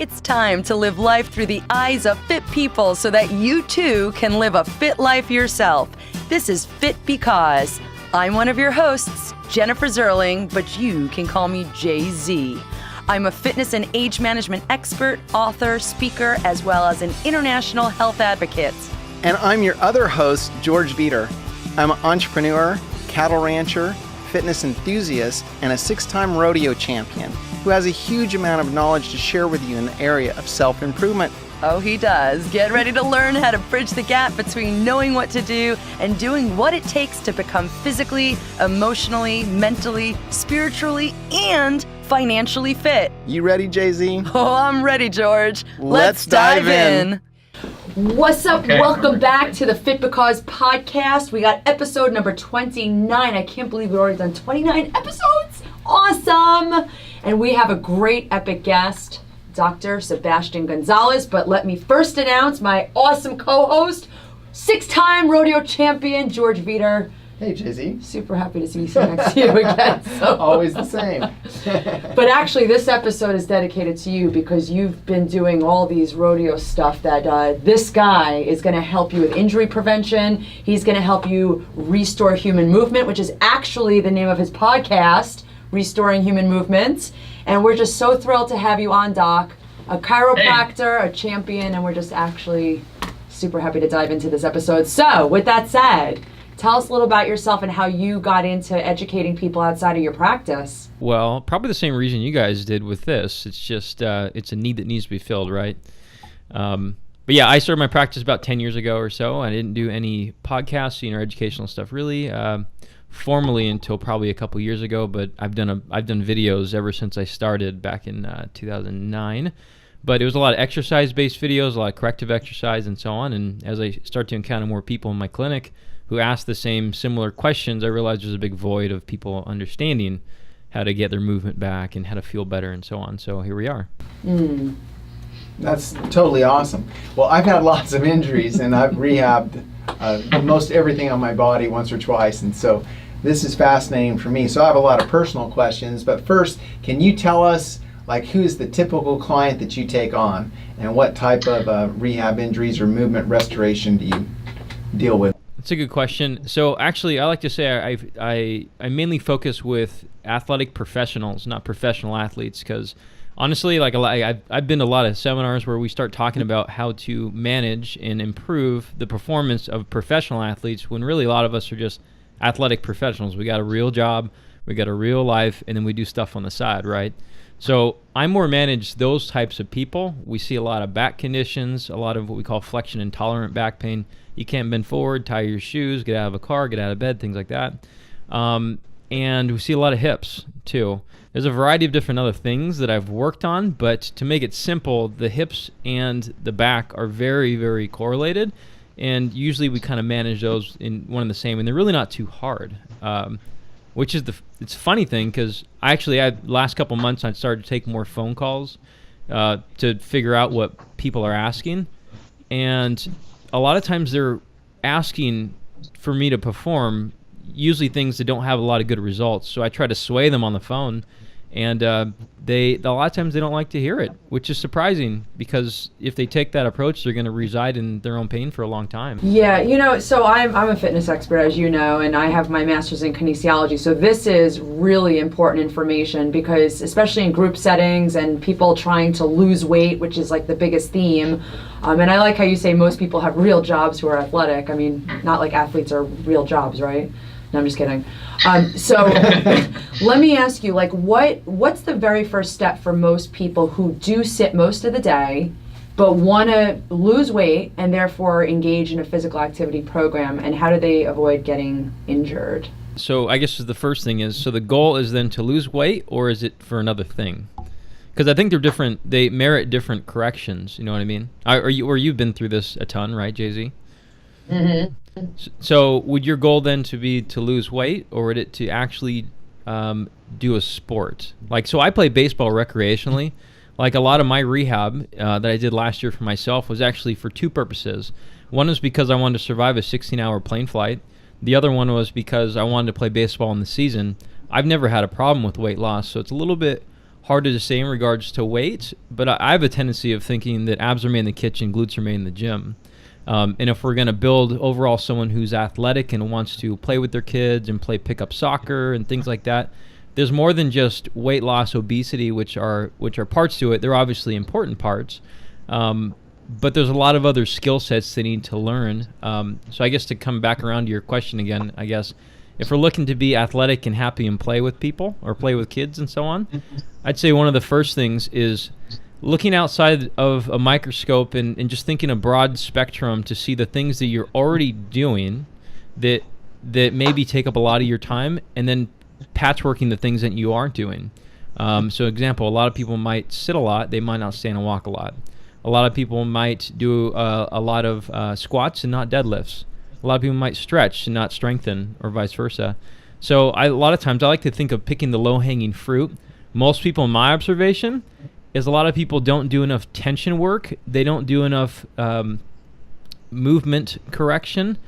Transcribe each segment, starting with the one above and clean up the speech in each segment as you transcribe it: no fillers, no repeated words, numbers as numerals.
It's time to live life through the eyes of fit people so that you too can live a fit life yourself. This is Fit Because. I'm one of your hosts, Jennifer Zerling, but you can call me Jay-Z. I'm a fitness and age management expert, author, speaker, as well as an international health advocate. And I'm your other host, George Veater. I'm an entrepreneur, cattle rancher, fitness enthusiast, and a 6-time rodeo champion who has a huge amount of knowledge to share with you in the area of self-improvement. Oh, he does. Get ready to learn how to bridge the gap between knowing what to do and doing what it takes to become physically, emotionally, mentally, spiritually, and financially fit. You ready, Jay-Z? Oh, I'm ready, George. Let's dive in. What's up? Okay. Welcome back to the Fit Because podcast. We got episode number 29. I can't believe we've already done 29 episodes. Awesome. And we have a great epic guest, Dr. Sebastian Gonzales. But let me first announce my awesome co-host, 6-time rodeo champion, George Veater. Hey, Jay-Z. Super happy to see you next to you again. So. Always the same. But actually, this episode is dedicated to you because you've been doing all these rodeo stuff that this guy is going to help you with injury prevention. He's going to help you restore human movement, which is actually the name of his podcast, Restoring Human Movement. And we're just so thrilled to have you on, Doc. A chiropractor, a champion, and we're just actually super happy to dive into this episode. So, with that said, tell us a little about yourself and how you got into educating people outside of your practice. Well, probably the same reason you guys did with this. It's just, it's a need that needs to be filled, right? But yeah, I started my practice about 10 years ago or so. I didn't do any podcasting or educational stuff really formally until probably a couple years ago, but I've done videos ever since I started back in 2009. But it was a lot of exercise-based videos, a lot of corrective exercise and so on. And as I start to encounter more people in my clinic who ask the same similar questions, I realized there's a big void of people understanding how to get their movement back and how to feel better and so on. So here we are. That's totally awesome. Well, I've had lots of injuries and I've rehabbed most everything on my body once or twice, and so this is fascinating for me. So I have a lot of personal questions, but first, can you tell us who's the typical client that you take on and what type of rehab injuries or movement restoration do you deal with? That's a good question. So actually, I like to say I mainly focus with athletic professionals, not professional athletes, because honestly, I've been to a lot of seminars where we start talking about how to manage and improve the performance of professional athletes when really a lot of us are just athletic professionals. We got a real job, we got a real life, and then we do stuff on the side, right? So I more manage those types of people. We see a lot of back conditions, a lot of what we call flexion intolerant back pain. You can't bend forward, tie your shoes, get out of a car, get out of bed, things like that. And we see a lot of hips too. There's a variety of different other things that I've worked on, but to make it simple, the hips and the back are very, very correlated. And usually we kind of manage those in one and the same, and they're really not too hard. Which is it's a funny thing because last couple months I started to take more phone calls to figure out what people are asking. And a lot of times they're asking for me to perform usually things that don't have a lot of good results. So I try to sway them on the phone, and a lot of times they don't like to hear it, which is surprising because if they take that approach, they're going to reside in their own pain for a long time. Yeah, so I'm a fitness expert, as you know, and I have my master's in kinesiology. So this is really important information because especially in group settings and people trying to lose weight, which is like the biggest theme. And I like how you say most people have real jobs who are athletic. I mean, not like athletes are real jobs, right? No, I'm just kidding. So let me ask you, what's the very first step for most people who do sit most of the day but want to lose weight and therefore engage in a physical activity program, and how do they avoid getting injured? So I guess the first thing is, so the goal is then to lose weight, or is it for another thing? Because I think they're different. They merit different corrections. You know what I mean? You've been through this a ton, right, Jay-Z? Mm-hmm. So would your goal then to be to lose weight, or would it to actually do a sport? So I play baseball recreationally. A lot of my rehab that I did last year for myself was actually for two purposes. One is because I wanted to survive a 16-hour plane flight. The other one was because I wanted to play baseball in the season. I've never had a problem with weight loss, so it's a little bit harder to say in regards to weight, but I have a tendency of thinking that abs are made in the kitchen, glutes are made in the gym. And if we're going to build overall someone who's athletic and wants to play with their kids and play pickup soccer and things like that, there's more than just weight loss, obesity, which are parts to it. They're obviously important parts. But there's a lot of other skill sets they need to learn. So I guess to come back around to your question again, I guess, if we're looking to be athletic and happy and play with people or play with kids and so on, I'd say one of the first things is looking outside of a microscope and just thinking a broad spectrum to see the things that you're already doing that maybe take up a lot of your time, and then patchworking the things that you aren't doing. So example, a lot of people might sit a lot, they might not stand and walk a lot. A lot of people might do a lot of squats and not deadlifts. A lot of people might stretch and not strengthen, or vice versa. So a lot of times I like to think of picking the low-hanging fruit. Most people, in my observation, is a lot of people don't do enough tension work. They don't do enough movement correction,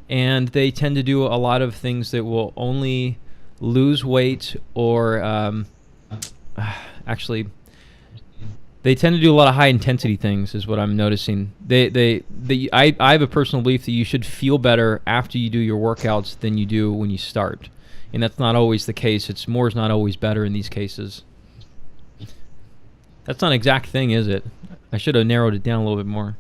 and they tend to do a lot of things that will only lose weight or actually they tend to do a lot of high intensity things is what I'm noticing. I have a personal belief that you should feel better after you do your workouts than you do when you start. And that's not always the case. It's more is not always better in these cases. That's not an exact thing, is it? I should have narrowed it down a little bit more.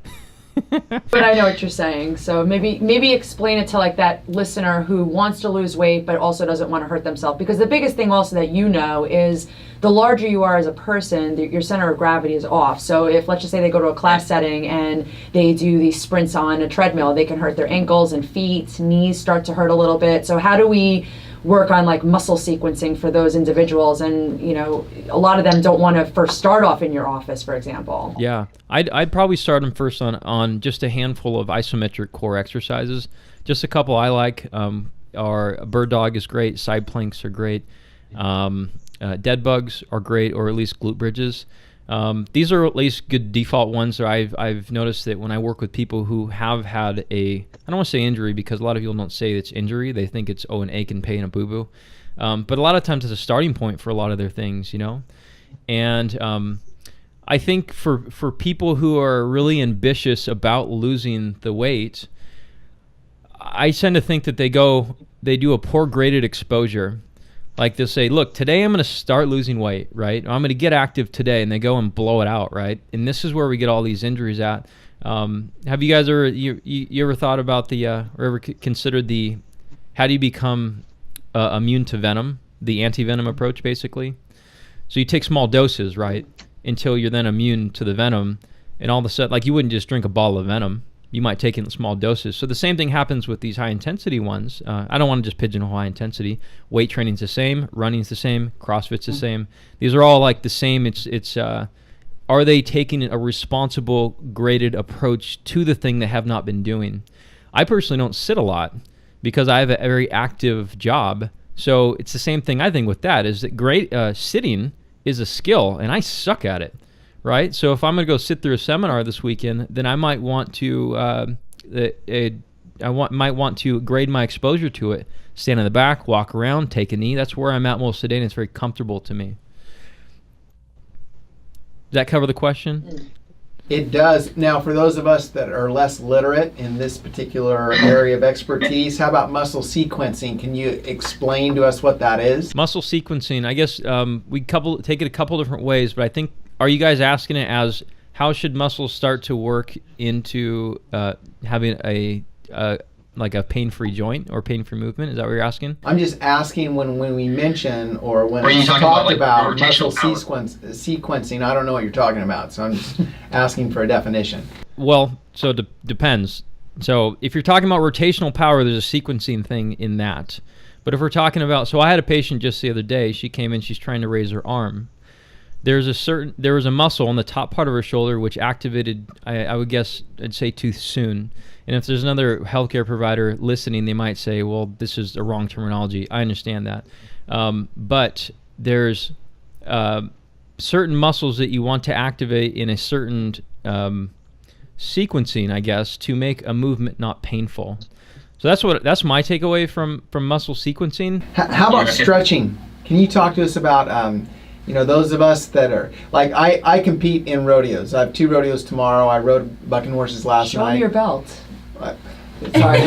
But I know what you're saying. So maybe explain it to like that listener who wants to lose weight but also doesn't want to hurt themselves. Because the biggest thing also that you know is the larger you are as a person, your center of gravity is off. So if, let's just say, they go to a class setting and they do these sprints on a treadmill, they can hurt their ankles and feet, knees start to hurt a little bit. So how do we work on like muscle sequencing for those individuals? And you know, a lot of them don't want to first start off in your office, for example. Yeah, I'd probably start them first on just a handful of isometric core exercises. Just a couple I like are bird dog is great, side planks are great, dead bugs are great, or at least glute bridges. These are at least good default ones that I've noticed that when I work with people who have had I don't want to say injury, because a lot of people don't say it's injury. They think it's, an ache and pain, a boo-boo. But a lot of times it's a starting point for a lot of their things, you know? And I think for people who are really ambitious about losing the weight, I tend to think that they do a poor graded exposure. Like they'll say, look, today I'm going to start losing weight, right? I'm going to get active today, and they go and blow it out, right? And this is where we get all these injuries at. Have you guys ever, you ever thought about or ever considered how do you become immune to venom, the anti-venom approach, basically? So you take small doses, right, until you're then immune to the venom, and all of a sudden, like you wouldn't just drink a bottle of venom. You might take it in small doses. So the same thing happens with these high-intensity ones. I don't want to just pigeonhole high-intensity. Weight training's the same. Running's the same. CrossFit's the same. These are all like the same. It's are they taking a responsible, graded approach to the thing they have not been doing? I personally don't sit a lot because I have a very active job. So it's the same thing I think with that, is that sitting is a skill, and I suck at it. Right, so if I'm going to go sit through a seminar this weekend, then I might want to might want to grade my exposure to it. Stand in the back, walk around, take a knee. That's where I'm at most of the day, and it's very comfortable to me. Does that cover the question? It does. Now, for those of us that are less literate in this particular area of expertise, how about muscle sequencing? Can you explain to us what that is? Muscle sequencing, I guess we take it a couple different ways, but I think, are you guys asking it as how should muscles start to work into having a pain-free joint or pain-free movement? Is that what you're asking? I'm just asking when we mention or when we talked about muscle sequencing, I don't know what you're talking about, so I'm just asking for a definition. Well, so it depends. So if you're talking about rotational power, there's a sequencing thing in that. But if we're talking about, so I had a patient just the other day, she came in, she's trying to raise her arm. There was a muscle on the top part of her shoulder which activated, I would guess, I'd say too soon. And if there's another healthcare provider listening, they might say, well, this is the wrong terminology. I understand that. But there's certain muscles that you want to activate in a certain sequencing, I guess, to make a movement not painful. So that's my takeaway from muscle sequencing. How about stretching? Can you talk to us about those of us that are, like, I compete in rodeos. I have 2 rodeos tomorrow. I rode bucking horses last night. Show me your belt. Sorry.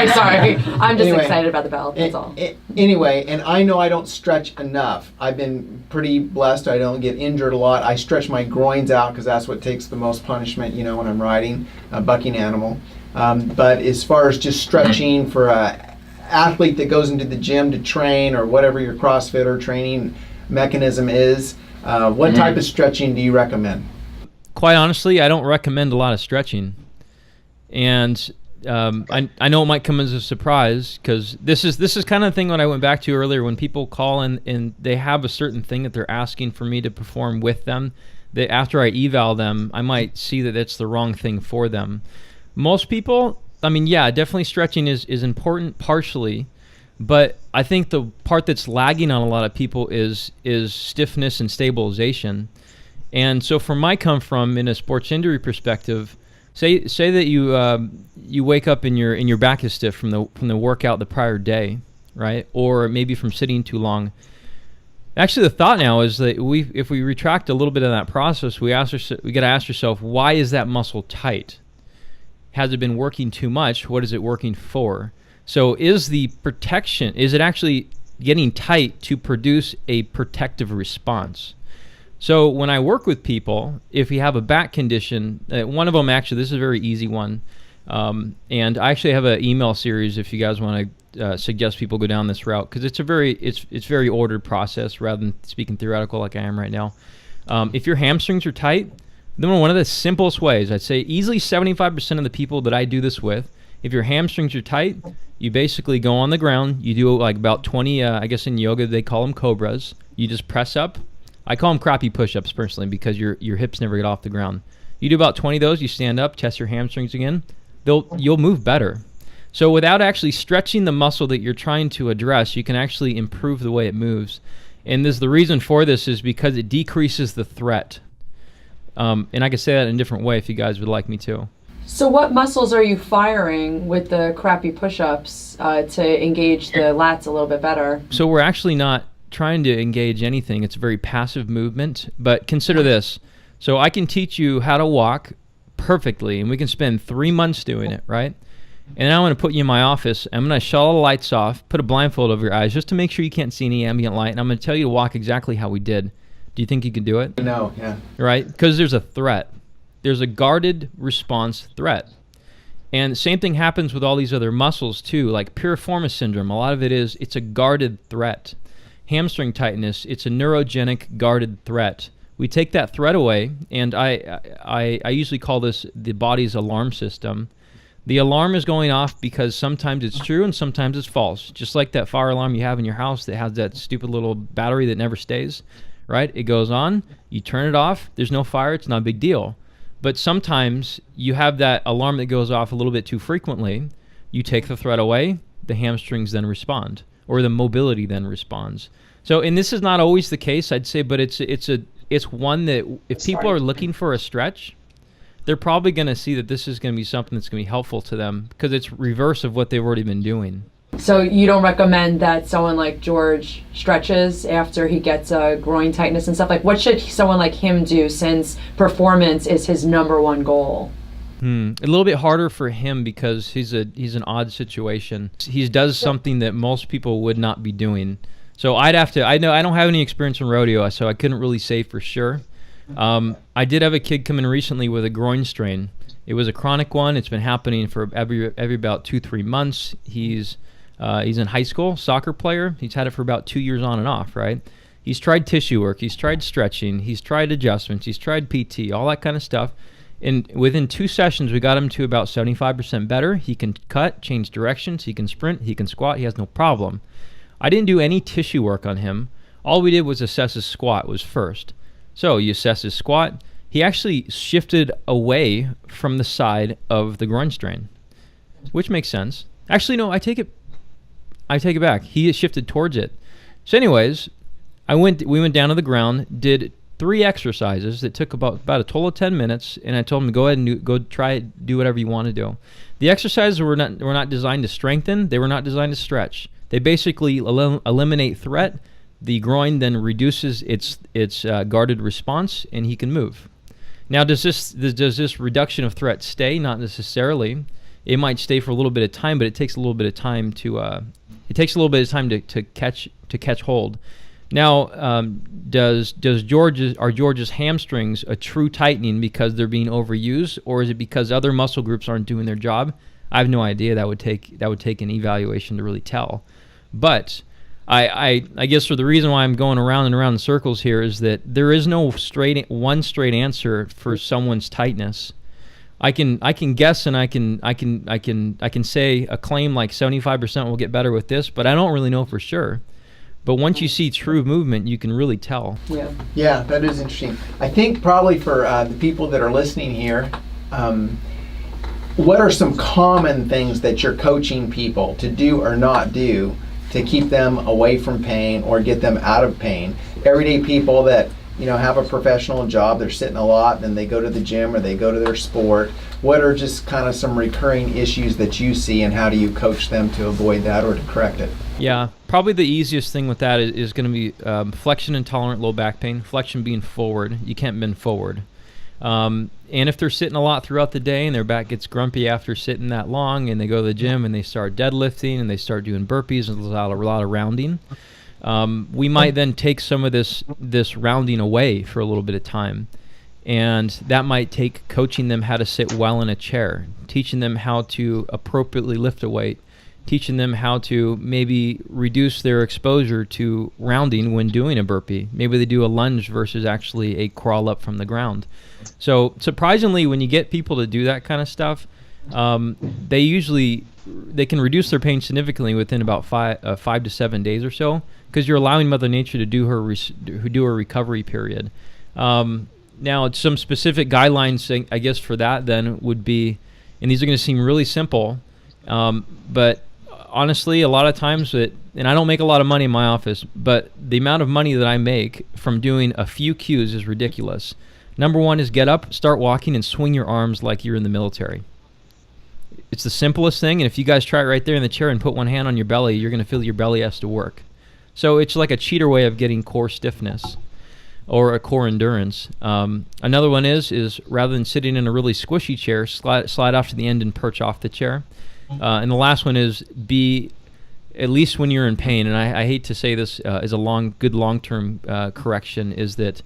sorry. I'm just Anyway, excited about the belt, that's all. Anyway, and I know I don't stretch enough. I've been pretty blessed. I don't get injured a lot. I stretch my groins out because that's what takes the most punishment, when I'm riding a bucking animal. But as far as just stretching for a athlete that goes into the gym to train, or whatever your CrossFit or training mechanism is, what type of stretching do you recommend? Quite honestly, I don't recommend a lot of stretching. And I know it might come as a surprise, because this is kind of the thing that I went back to earlier, when people call in and they have a certain thing that they're asking for me to perform with them, that after I eval them, I might see that it's the wrong thing for them. Most people, definitely stretching is important partially, but I think the part that's lagging on a lot of people is stiffness and stabilization. And so from my come from in a sports injury perspective, say that you wake up and your back is stiff from the workout the prior day, right? Or maybe from sitting too long. Actually, the thought now is that if we retract a little bit of that process, we got to ask yourself, why is that muscle tight? Has it been working too much? What is it working for? So is it actually getting tight to produce a protective response? So when I work with people, if you have a back condition, one of them actually, this is a very easy one, and I actually have an email series if you guys want to suggest people go down this route, because it's very ordered process rather than speaking theoretical like I am right now. If your hamstrings are tight, then one of the simplest ways, I'd say easily 75% of the people that I do this with, if your hamstrings are tight, you basically go on the ground, you do like about 20, I guess in yoga they call them cobras, you just press up. I call them crappy push-ups personally, because your hips never get off the ground. You do about 20 of those, you stand up, test your hamstrings again, you'll move better. So without actually stretching the muscle that you're trying to address, you can actually improve the way it moves. And the reason for this is because it decreases the threat. And I can say that in a different way if you guys would like me to. So what muscles are you firing with the crappy push-ups to engage the lats a little bit better? So we're actually not trying to engage anything. It's a very passive movement, but consider this. So I can teach you how to walk perfectly, and we can spend 3 months doing it, right? And I'm going to put you in my office. I'm going to shut all the lights off, put a blindfold over your eyes just to make sure you can't see any ambient light, and I'm going to tell you to walk exactly how we did. Do you think you can do it? No, yeah. Right? Because there's a threat. There's a guarded response threat. And same thing happens with all these other muscles too, like piriformis syndrome. A lot of it's a guarded threat. Hamstring tightness, it's a neurogenic guarded threat. We take that threat away, and I usually call this the body's alarm system. The alarm is going off because sometimes it's true and sometimes it's false. Just like that fire alarm you have in your house that has that stupid little battery that never stays, right? It goes on, you turn it off, there's no fire, it's not a big deal. But sometimes you have that alarm that goes off a little bit too frequently. You take the threat away, the hamstrings then respond, or the mobility then responds. So, and this is not always the case, I'd say, but it's one that if people are looking for a stretch, they're probably going to see that this is going to be something that's going to be helpful to them because it's reverse of what they've already been doing. So you don't recommend that someone like George stretches after he gets groin tightness and stuff? Like, what should someone like him do since performance is his number one goal? A little bit harder for him because he's an odd situation. He does something that most people would not be doing. So I don't have any experience in rodeo, so I couldn't really say for sure. I did have a kid come in recently with a groin strain. It was a chronic one. It's been happening for every about 2-3 months. He's in high school, soccer player. He's had it for about 2 years on and off, right? He's tried tissue work. He's tried stretching. He's tried adjustments. He's tried PT, all that kind of stuff. And within 2 sessions, we got him to about 75% better. He can cut, change directions. He can sprint. He can squat. He has no problem. I didn't do any tissue work on him. All we did was assess his squat was first. So you assess his squat. He actually shifted away from the side of the groin strain, which makes sense. Actually, no, I take it back. He shifted towards it. So anyways, we went down to the ground, did 3 exercises that took about a total of 10 minutes, and I told him to go ahead and go try it, do whatever you want to do. The exercises were not designed to strengthen. They were not designed to stretch. They basically eliminate threat. the groin then reduces its guarded response, and he can move. Now, does this reduction of threat stay? Not necessarily. It might stay for a little bit of time, but it takes a little bit of time to catch hold. Now, are George's hamstrings a true tightening because they're being overused, or is it because other muscle groups aren't doing their job? I have no idea. That would take an evaluation to really tell. But I guess for the reason why I'm going around and around in circles here is that there is no one straight answer for someone's tightness. I can guess, and I can say a claim like 75% will get better with this, but I don't really know for sure. But once you see true movement, you can really tell. Yeah, that is interesting. I think probably for the people that are listening here, what are some common things that you're coaching people to do or not do to keep them away from pain or get them out of pain? Everyday people that have a professional job, they're sitting a lot, and they go to the gym or they go to their sport. What are just kind of some recurring issues that you see, and how do you coach them to avoid that or to correct it? Yeah, probably the easiest thing with that is going to be flexion intolerant low back pain. Flexion being forward. You can't bend forward. And if they're sitting a lot throughout the day and their back gets grumpy after sitting that long, and they go to the gym and they start deadlifting and they start doing burpees and a lot of rounding, we might then take some of this rounding away for a little bit of time. And that might take coaching them how to sit well in a chair, teaching them how to appropriately lift a weight, teaching them how to maybe reduce their exposure to rounding when doing a burpee. Maybe they do a lunge versus actually a crawl up from the ground. So surprisingly, when you get people to do that kind of stuff, they can reduce their pain significantly within about 5 to 7 days or so, because you're allowing Mother Nature to do her recovery period. Now, some specific guidelines, I guess, for that then would be, and these are going to seem really simple, but honestly, a lot of times, and I don't make a lot of money in my office, but the amount of money that I make from doing a few cues is ridiculous. Number one is get up, start walking, and swing your arms like you're in the military. It's the simplest thing, and if you guys try it right there in the chair and put one hand on your belly, you're going to feel your belly has to work. So it's like a cheater way of getting core stiffness or a core endurance. Another one is rather than sitting in a really squishy chair, slide off to the end and perch off the chair. And the last one is be, at least when you're in pain, and I hate to say this as a good long-term correction, is that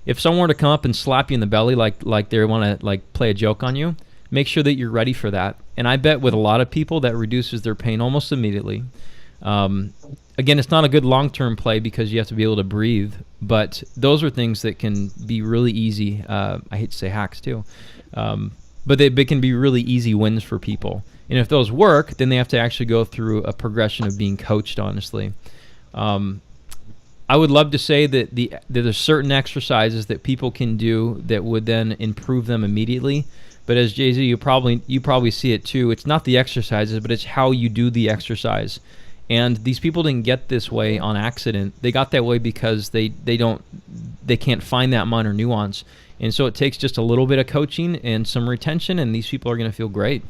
if someone were to come up and slap you in the belly like they want to play a joke on you, make sure that you're ready for that. And I bet with a lot of people that reduces their pain almost immediately. Again, it's not a good long-term play because you have to be able to breathe, but those are things that can be really easy. I hate to say hacks too, but they can be really easy wins for people. And if those work, then they have to actually go through a progression of being coached, honestly. I would love to say that there's certain exercises that people can do that would then improve them immediately. But as Jay-Z, you probably see it too. It's not the exercises, but it's how you do the exercise. And these people didn't get this way on accident. They got that way because they can't find that minor nuance. And so it takes just a little bit of coaching and some retention, and these people are going to feel great.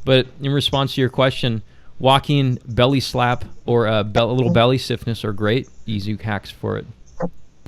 But in response to your question, walking, belly slap, or a little belly stiffness are great easy hacks for it.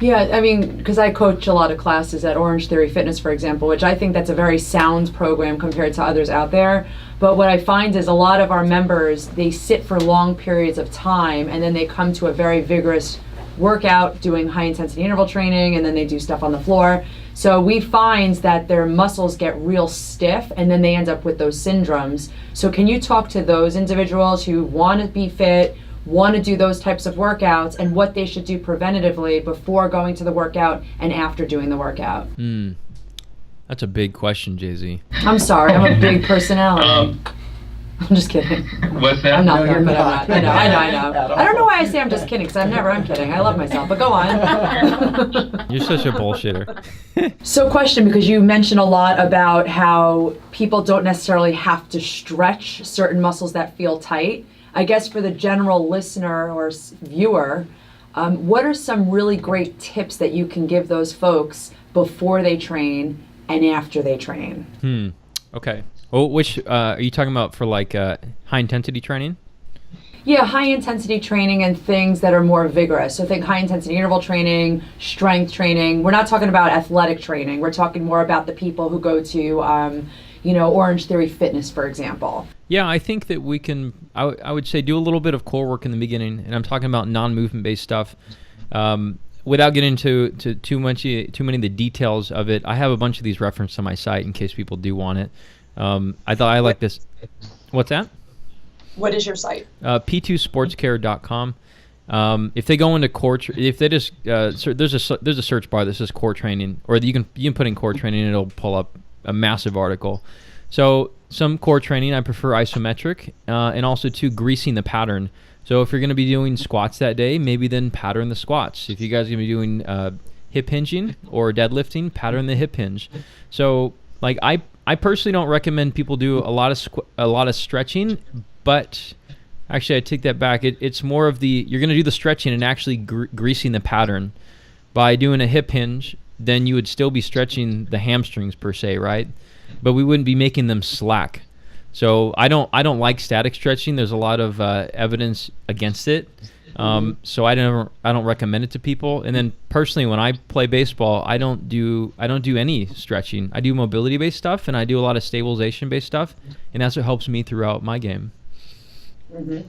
Yeah, I mean, because I coach a lot of classes at Orange Theory Fitness, for example, which I think that's a very sound program compared to others out there. But what I find is a lot of our members, they sit for long periods of time, and then they come to a very vigorous workout doing high intensity interval training, and then they do stuff on the floor. So we find that their muscles get real stiff, and then they end up with those syndromes. So can you talk to those individuals who want to be fit, want to do those types of workouts, and what they should do preventatively before going to the workout and after doing the workout? That's a big question, Jay-Z. I'm sorry, I'm a big personality. I'm just kidding. What's that? I'm not No, there, you're but not. I'm not. I know. I don't know why I say I'm just kidding, because I'm kidding. I love myself, but go on. You're such a bullshitter. So question, because you mentioned a lot about how people don't necessarily have to stretch certain muscles that feel tight. I guess for the general listener or viewer, what are some really great tips that you can give those folks before they train and after they train? Okay. Well, which are you talking about for high intensity training? Yeah, high intensity training and things that are more vigorous. So think high intensity interval training, strength training. We're not talking about athletic training. We're talking more about the people who go to, Orange Theory Fitness, for example. Yeah, I think that we can, I would say, do a little bit of core work in the beginning, and I'm talking about non-movement based stuff. Without getting into too many of the details of it, I have a bunch of these referenced on my site in case people do want it. I thought I like this. What's that? What is your site? p2sportscare.com. If they go into core, if they just there's a search bar that says core training, or you can put in core training and it'll pull up a massive article. So some core training, I prefer isometric, and also greasing the pattern. So if you're going to be doing squats that day, maybe then pattern the squats. If you guys are going to be doing hip hinging or deadlifting, pattern the hip hinge. So like I personally don't recommend people do a lot of stretching, but actually I take that back. It's more of you're going to do the stretching and actually greasing the pattern. By doing a hip hinge, then you would still be stretching the hamstrings per se, right? But we wouldn't be making them slack. So I don't like static stretching. There's a lot of evidence against it. So I don't recommend it to people. And then personally, when I play baseball, I don't do any stretching. I do mobility based stuff, and I do a lot of stabilization based stuff, and that's what helps me throughout my game. Mm-hmm.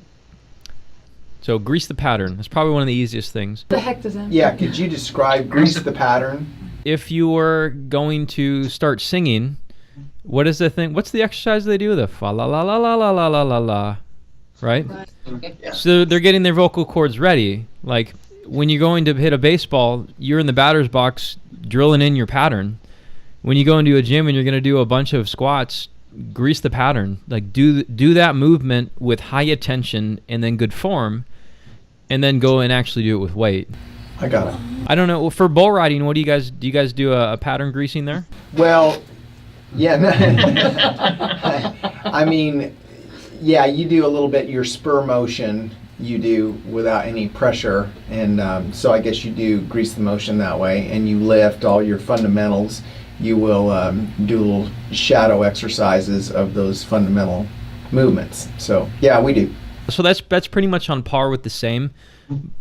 So grease the pattern. That's probably one of the easiest things. The heck does that? Yeah, could you describe grease the pattern? If you were going to start singing, what is the thing? What's the exercise they do? The fa la la la la la la la la la, right? Yeah. So they're getting their vocal cords ready. Like when you're going to hit a baseball, you're in the batter's box drilling in your pattern. When you go into a gym and you're going to do a bunch of squats, grease the pattern. Like do that movement with high attention and then good form, and then go and actually do it with weight. I got it. I don't know. For bull riding, what do you guys do a pattern greasing there? Well, yeah. I mean, yeah, you do a little bit your spur motion you do without any pressure, and so I guess you do grease the motion that way, and you lift all your fundamentals. You will do little shadow exercises of those fundamental movements. So yeah, we do. So that's pretty much on par with the same.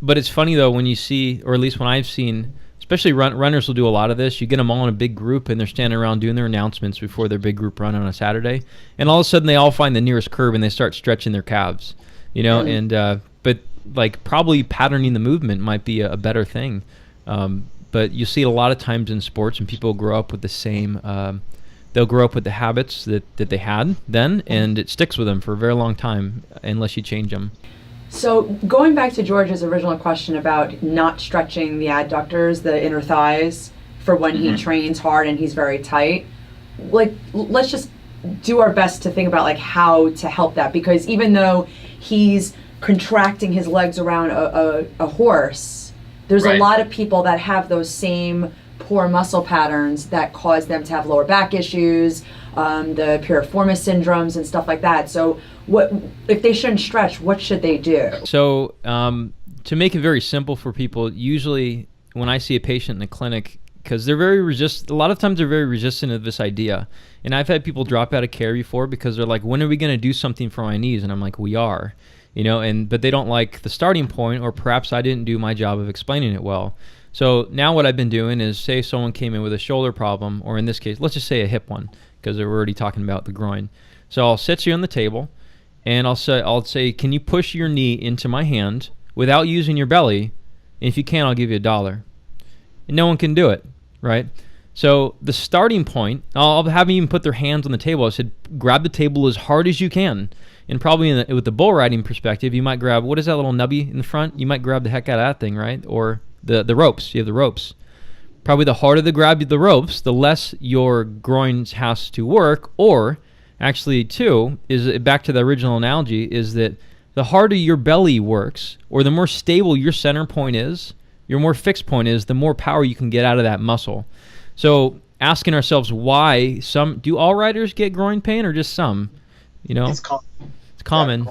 But it's funny though when you see, or at least when I've seen, especially runners will do a lot of this. You get them all in a big group and they're standing around doing their announcements before their big group run on a Saturday, and all of a sudden they all find the nearest curb and they start stretching their calves, And but like probably patterning the movement might be a better thing. But you see it a lot of times in sports, and people grow up with the same. They'll grow up with the habits that they had then, and it sticks with them for a very long time unless you change them. So going back to George's original question about not stretching the adductors, the inner thighs, for when he trains hard and he's very tight, like let's just do our best to think about like how to help that, because even though he's contracting his legs around a horse, there's Right. a lot of people that have those same poor muscle patterns that cause them to have lower back issues, the piriformis syndromes and stuff like that. So what if they shouldn't stretch, what should they do? So to make it very simple for people, usually when I see a patient in the clinic, because they're very a lot of times they're very resistant to this idea. And I've had people drop out of care before because they're like, when are we going to do something for my knees? And I'm like, we are. But they don't like the starting point, or perhaps I didn't do my job of explaining it well. So now what I've been doing is, say someone came in with a shoulder problem, or in this case, let's just say a hip one, because we're already talking about the groin. So I'll sit you on the table, and I'll say, can you push your knee into my hand without using your belly? And if you can, I'll give you $1. And no one can do it, right? So the starting point, I'll have them even put their hands on the table. I said, grab the table as hard as you can. And probably with the bull riding perspective, you might grab, what is that little nubby in the front? You might grab the heck out of that thing, right? Or the ropes. You have the ropes. Probably the harder the grab the ropes, the less your groins has to work. Or actually, too, is back to the original analogy, is that the harder your belly works, or the more stable your center point is, your more fixed point is, the more power you can get out of that muscle. So asking ourselves why do all riders get groin pain or just some? It's common. It's common.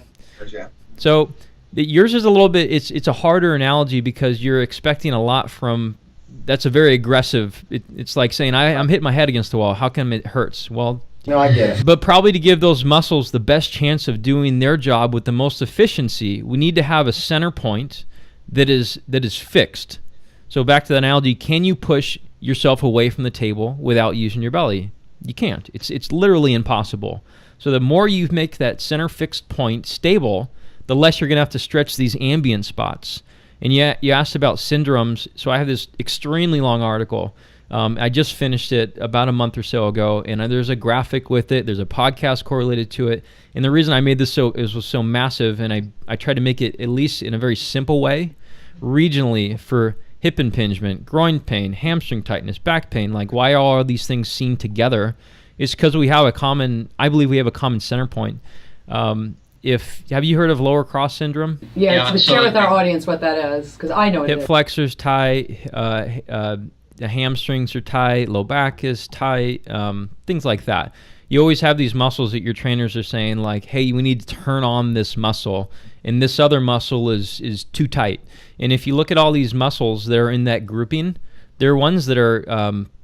Yeah. So yours is a little bit, it's a harder analogy because you're expecting a lot from, that's a very aggressive, it's like saying, I'm hitting my head against the wall. How come it hurts? Well, No, I get it. But probably to give those muscles the best chance of doing their job with the most efficiency, we need to have a center point that is fixed. So back to the analogy, can you push yourself away from the table without using your belly? You can't. It's literally impossible. So the more you make that center fixed point stable, the less you're going to have to stretch these ambient spots. And yet you asked about syndromes. So I have this extremely long article. I just finished it about a month or so ago, and there's a graphic with it. There's a podcast correlated to it. And the reason I made this was so massive, and I tried to make it at least in a very simple way, regionally for hip impingement, groin pain, hamstring tightness, back pain, like why all these things seen together, is because I believe we have a common center point. Have you heard of lower cross syndrome? Yeah, to share with our audience what that is, because I know it Hip is. flexors tight, the hamstrings are tight, low back is tight, things like that. You always have these muscles that your trainers are saying like, hey, we need to turn on this muscle, and this other muscle is too tight. And if you look at all these muscles that are in that grouping, they're ones that are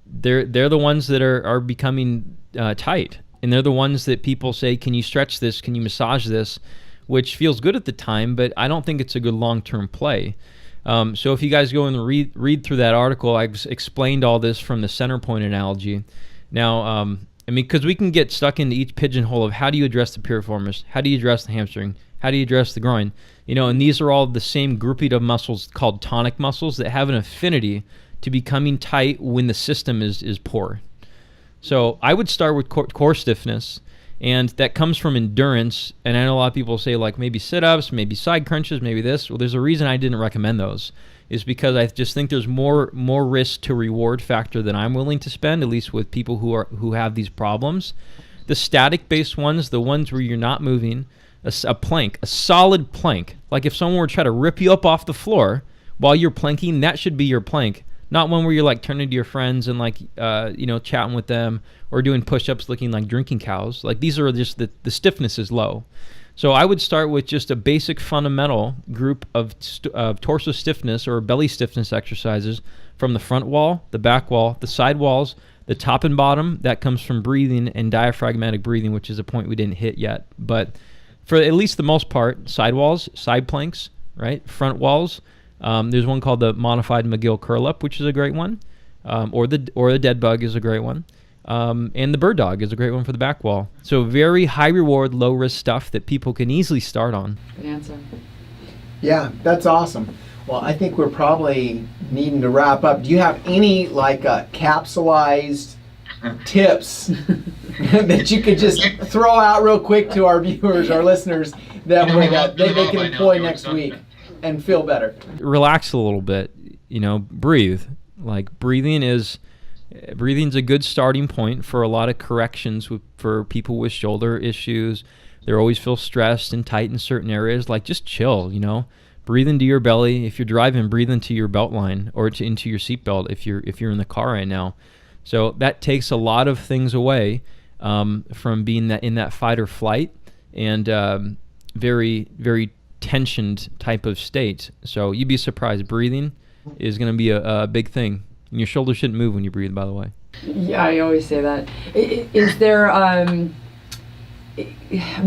they're the ones that are becoming tight. And they're the ones that people say, can you stretch this? Can you massage this? Which feels good at the time, but I don't think it's a good long-term play. So if you guys go and read through that article, I've explained all this from the center point analogy. Now, because we can get stuck into each pigeonhole of how do you address the piriformis? How do you address the hamstring? How do you address the groin? And these are all the same grouping of muscles called tonic muscles that have an affinity to becoming tight when the system is poor. So I would start with core stiffness, and that comes from endurance. And I know a lot of people say like maybe sit-ups, maybe side crunches, maybe this. Well, there's a reason I didn't recommend those, is because I just think there's more risk to reward factor than I'm willing to spend, at least with people who have these problems. The static-based ones, the ones where you're not moving, a plank, a solid plank. Like if someone were to try to rip you up off the floor while you're planking, that should be your plank. Not one where you're like turning to your friends and like, chatting with them or doing push-ups looking like drinking cows. Like these are just the stiffness is low. So I would start with just a basic fundamental group of torso stiffness or belly stiffness exercises from the front wall, the back wall, the side walls, the top and bottom. That comes from breathing and diaphragmatic breathing, which is a point we didn't hit yet. But for at least the most part, side walls, side planks, right? Front walls. There's one called the modified McGill curl up, which is a great one, or the dead bug is a great one, and the bird dog is a great one for the back wall. So very high reward, low risk stuff that people can easily start on. Good answer. Yeah, that's awesome. Well, I think we're probably needing to wrap up. Do you have any capsulized tips that you could just throw out real quick to our viewers, our listeners, that they can employ next week and feel better? Relax a little bit, breathe. Like breathing's a good starting point for a lot of corrections for people with shoulder issues. They always feel stressed and tight in certain areas. Like just chill, breathe into your belly. If you're driving, breathe into your belt line or into your seatbelt if you're in the car right now. So that takes a lot of things away from being in that fight or flight and very, very tensioned type of state. So you'd be surprised. Breathing is going to be a big thing. And your shoulders shouldn't move when you breathe, by the way. Yeah, I always say that. Is there, I'm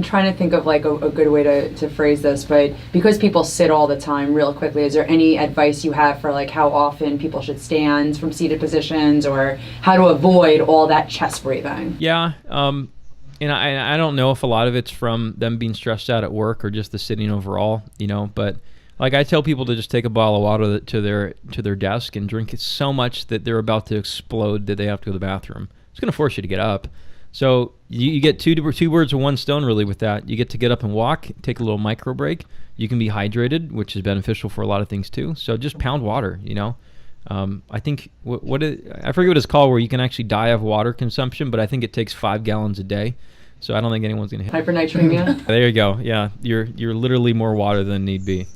trying to think of like a good way to phrase this, but because people sit all the time real quickly, is there any advice you have for like how often people should stand from seated positions or how to avoid all that chest breathing? Yeah. And I don't know if a lot of it's from them being stressed out at work or just the sitting overall, but like I tell people to just take a bottle of water to their desk and drink it so much that they're about to explode that they have to go to the bathroom. It's going to force you to get up. So you get two birds with one stone really with that. You get to get up and walk, take a little micro break. You can be hydrated, which is beneficial for a lot of things too. So just pound water, I think I forget what it's called where you can actually die of water consumption, but I think it takes 5 gallons a day. So I don't think anyone's going to hit hypernatremia. There you go. Yeah, you're literally more water than need be.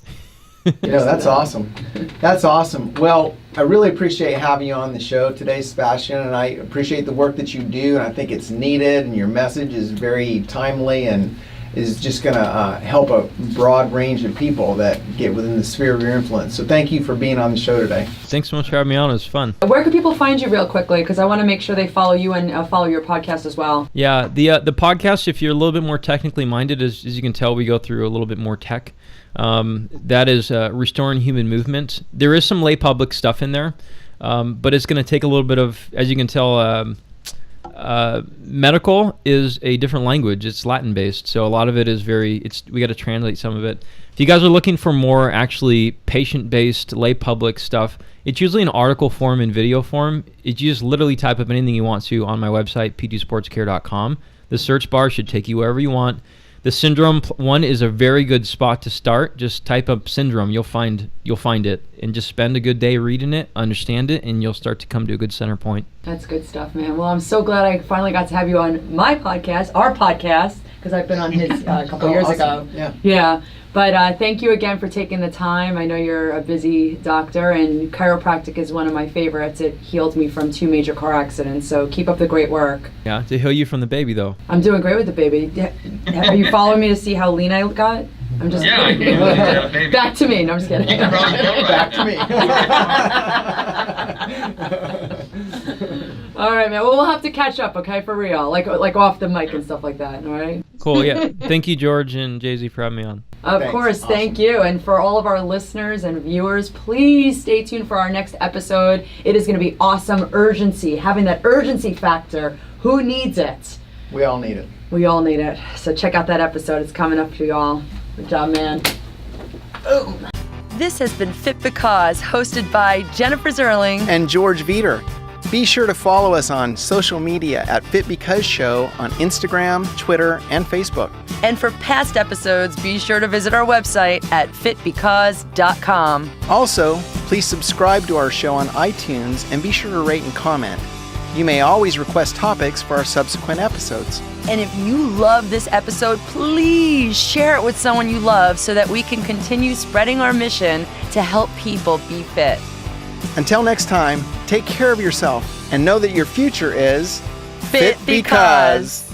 That's awesome. That's awesome. Well, I really appreciate having you on the show today, Sebastian, and I appreciate the work that you do, and I think it's needed, and your message is very timely, and is just going to help a broad range of people that get within the sphere of your influence. So thank you for being on the show today. Thanks so much for having me on. It was fun. Where can people find you real quickly? Because I want to make sure they follow you and follow your podcast as well. Yeah, the podcast, if you're a little bit more technically minded, as you can tell, we go through a little bit more tech. That is Restoring Human Movement. There is some lay public stuff in there, but it's going to take a little bit of, as you can tell, medical is a different language. It's Latin based, so a lot of it is we got to translate some of it. If you guys are looking for more actually patient based lay public stuff, it's usually in article form and video form. You just literally type up anything you want to on my website, p2sportscare.com. The search bar should take you wherever you want. The syndrome one is a very good spot to start. Just type up syndrome, you'll find it, and just spend a good day reading it, understand it, and you'll start to come to a good center point. That's good stuff, man. Well, I'm so glad I finally got to have you on my podcast, our podcast, because I've been on his a couple years awesome. ago. Yeah. But thank you again for taking the time. I know you're a busy doctor, and chiropractic is one of my favorites. It healed me from 2 major car accidents, so keep up the great work. Yeah, to heal you from the baby, though. I'm doing great with the baby. Are you following me to see how lean I got? I'm just kidding. Back to me. No, I'm just kidding. Back to me. All right, man. Well, we'll have to catch up, okay, for real, like off the mic and stuff like that. All right. Cool. Yeah. Thank you, George and Jay-Z, for having me on. Of Thanks. course, Awesome. Thank you. And for all of our listeners and viewers, please stay tuned for our next episode. It is going to be awesome. Urgency, having that urgency factor. Who needs it? We all need it. We all need it. So check out that episode. It's coming up for y'all. Good job, man. Boom. This has been Fit Because, hosted by Jennifer Zerling And George Veater. Be sure to follow us on social media at Fit Because Show on Instagram, Twitter, and Facebook. And for past episodes, be sure to visit our website at fitbecause.com. Also, please subscribe to our show on iTunes and be sure to rate and comment. You may always request topics for our subsequent episodes. And if you love this episode, please share it with someone you love so that we can continue spreading our mission to help people be fit. Until next time, take care of yourself and know that your future is Fit Because.